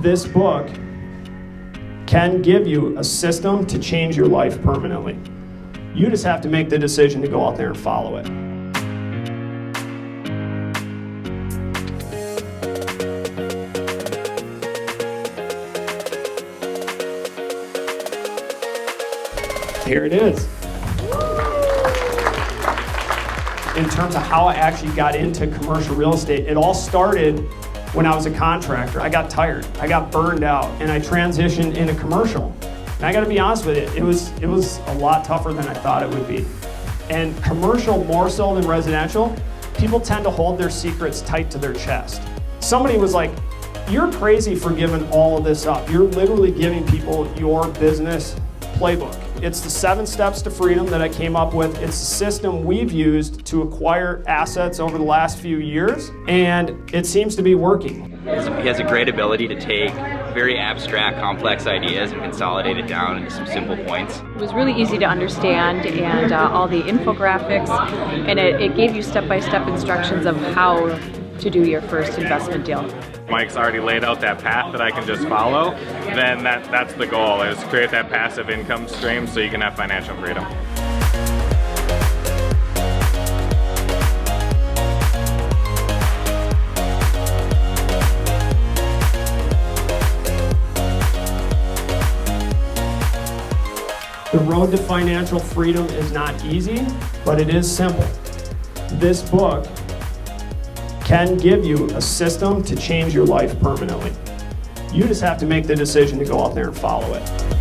This book can give you a system to change your life permanently. You just have to make the decision to go out there and follow it. Here it is. In terms of how I actually got into commercial real estate, it all started when I was a contractor. I got tired, I got burned out, and I transitioned into commercial. And I gotta be honest with you, it was a lot tougher than I thought it would be. And commercial, more so than residential, people tend to hold their secrets tight to their chest. Somebody was like, "You're crazy for giving all of this up. You're literally giving people your business playbook." It's the 7 steps to freedom that I came up with. It's the system we've used to acquire assets over the last few years, and it seems to be working. He has a great ability to take very abstract, complex ideas and consolidate it down into some simple points. It was really easy to understand, and all the infographics, and it gave you step-by-step instructions of how to do your first investment deal. Mike's already laid out that path that I can just follow, then that's the goal, is create that passive income stream so you can have financial freedom. The road to financial freedom is not easy, but it is simple. This book can give you a system to change your life permanently. You just have to make the decision to go out there and follow it.